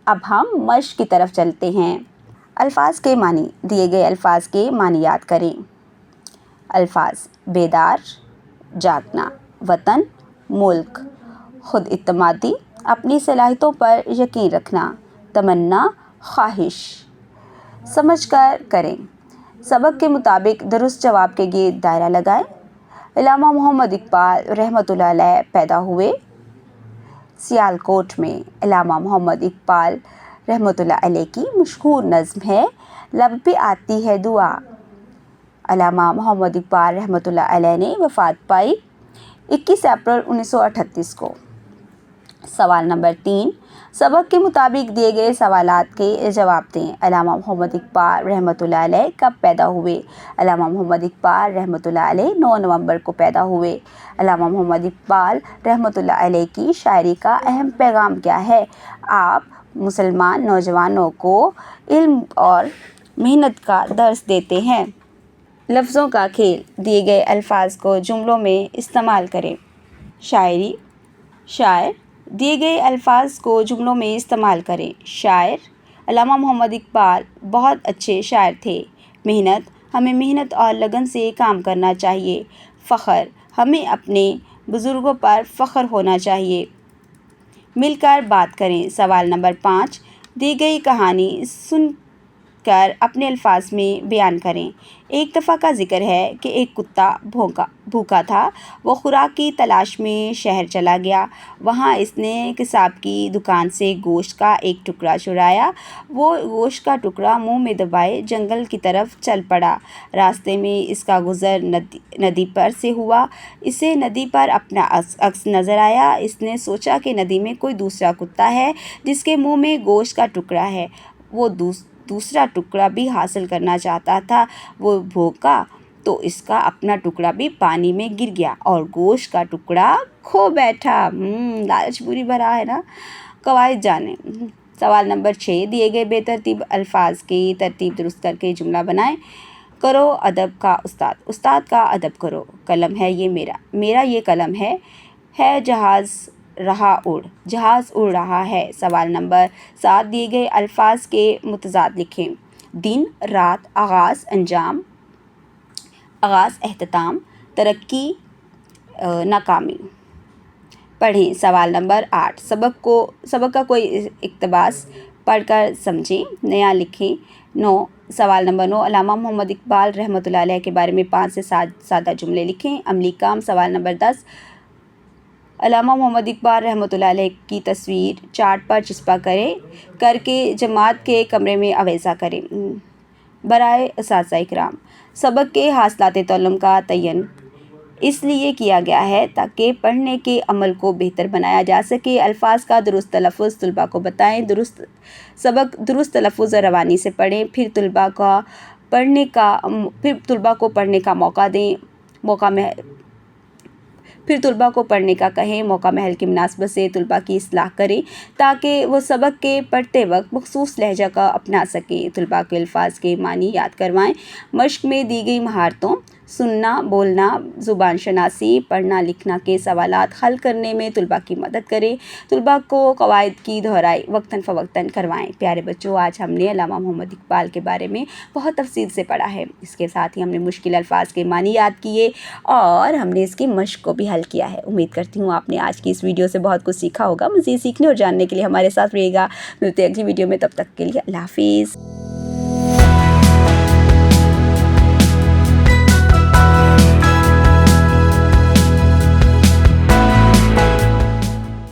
اب ہم مشق کی طرف چلتے ہیں۔ الفاظ کے معنی، دیے گئے الفاظ کے معنی یاد کریں۔ الفاظ: بیدار، جاگنا، وطن، ملک، خود اعتمادی، اپنی صلاحیتوں پر یقین رکھنا، تمنا، خواہش۔ سمجھ کر کریں۔ سبق کے مطابق درست جواب کے گرد دائرہ لگائیں۔ علامہ محمد اقبال رحمۃ اللہ علیہ پیدا ہوئے۔ سیالکوٹ میں۔ علامہ محمد اقبال رحمۃ اللہ علیہ کی مشہور نظم ہے لب پہ آتی ہے دعا۔ علامہ محمد اقبال رحمۃ اللہ علیہ نے وفات پائی 21 اپریل 1938 کو۔ سوال نمبر 3، سبق کے مطابق دیے گئے سوالات کے جواب دیں۔ علامہ محمد اقبال رحمۃ اللہ علیہ کب پیدا ہوئے؟ علامہ محمد اقبال رحمۃ اللہ علیہ 9 نومبر کو پیدا ہوئے۔ علامہ محمد اقبال رحمۃ اللہ علیہ کی شاعری کا اہم پیغام کیا ہے؟ آپ مسلمان نوجوانوں کو علم اور محنت کا درس دیتے ہیں۔ لفظوں کا کھیل، دیے گئے الفاظ کو جملوں میں استعمال کریں۔ شاعری، شاعر، دیے گئے الفاظ کو جملوں میں استعمال کریں۔ شاعر: علامہ محمد اقبال بہت اچھے شاعر تھے۔ محنت: ہمیں محنت اور لگن سے کام کرنا چاہیے۔ فخر: ہمیں اپنے بزرگوں پر فخر ہونا چاہیے۔ مل کر بات کریں۔ سوال نمبر 5، دی گئی کہانی سن کر اپنے الفاظ میں بیان کریں۔ ایک دفعہ کا ذکر ہے کہ ایک کتا بھوکا تھا۔ وہ خوراک کی تلاش میں شہر چلا گیا۔ وہاں اس نے قصاب کی دکان سے گوشت کا ایک ٹکڑا چرایا۔ وہ گوشت کا ٹکڑا منہ میں دبائے جنگل کی طرف چل پڑا۔ راستے میں اس کا گزر ندی پر سے ہوا۔ اسے ندی پر اپنا عکس نظر آیا۔ اس نے سوچا کہ ندی میں کوئی دوسرا کتا ہے جس کے منہ میں گوشت کا ٹکڑا ہے۔ وہ دوسرا ٹکڑا بھی حاصل کرنا چاہتا تھا۔ وہ بھوکا تو اس کا اپنا ٹکڑا بھی پانی میں گر گیا اور گوشت کا ٹکڑا کھو بیٹھا۔ لالچ بری بلا ہے نا۔ قواعد جانیں۔ سوال نمبر 6، دیے گئے بے ترتیب الفاظ کی ترتیب درست کر کے جملہ بنائیں۔ کرو ادب کا استاد، استاد کا ادب کرو۔ قلم ہے یہ میرا، میرا یہ قلم ہے جہاز رہا اڑ، جہاز اڑ رہا ہے۔ سوال نمبر 7، دیے گئے الفاظ کے متضاد لکھیں۔ دن، رات، آغاز، انجام، آغاز، اختتام، ترقی، ناکامی۔ پڑھیں۔ سوال نمبر 8، سبق کا کوئی اقتباس پڑھ کر سمجھیں، نیا لکھیں۔ 9، سوال نمبر 9، علامہ محمد اقبال رحمۃ اللہ علیہ کے بارے میں 5 سے 7 سادہ جملے لکھیں۔ عملی کام۔ سوال نمبر 10، علامہ محمد اقبال رحمۃ اللہ علیہ کی تصویر چارٹ پر چسپاں کر کے جماعت کے کمرے میں آویزاں کریں۔ برائے اساتذہ کرام، سبق کے حاصلات تعلم کا تعین اس لیے کیا گیا ہے تاکہ پڑھنے کے عمل کو بہتر بنایا جا سکے۔ الفاظ کا درست تلفظ طلباء کو بتائیں۔ سبق درست تلفظ اور روانی سے پڑھیں۔ پھر طلباء کو پڑھنے کا موقع دیں، پھر طلباء کو پڑھنے کا کہیں۔ موقع محل کی مناسبت سے طلباء کی اصلاح کریں تاکہ وہ سبق کے پڑھتے وقت مخصوص لہجہ کا اپنا سکیں۔ طلباء کے الفاظ کے معنی یاد کروائیں۔ مشق میں دی گئی مہارتوں سننا، بولنا، زبان شناسی، پڑھنا لکھنا کے سوالات حل کرنے میں طلباء کی مدد کریں۔ طلباء کو قواعد کی دہرائی وقتاً فوقتاً کروائیں۔ پیارے بچوں، آج ہم نے علامہ محمد اقبال کے بارے میں بہت تفصیل سے پڑھا ہے۔ اس کے ساتھ ہی ہم نے مشکل الفاظ کے معنی یاد کیے اور ہم نے اس کی مشق کو بھی حل کیا ہے۔ امید کرتی ہوں آپ نے آج کی اس ویڈیو سے بہت کچھ سیکھا ہوگا۔ مزید سیکھنے اور جاننے کے لیے ہمارے ساتھ رہیے گا۔ ملتے ہیں اگلی ویڈیو میں، تب تک کے لیے اللہ حافظ۔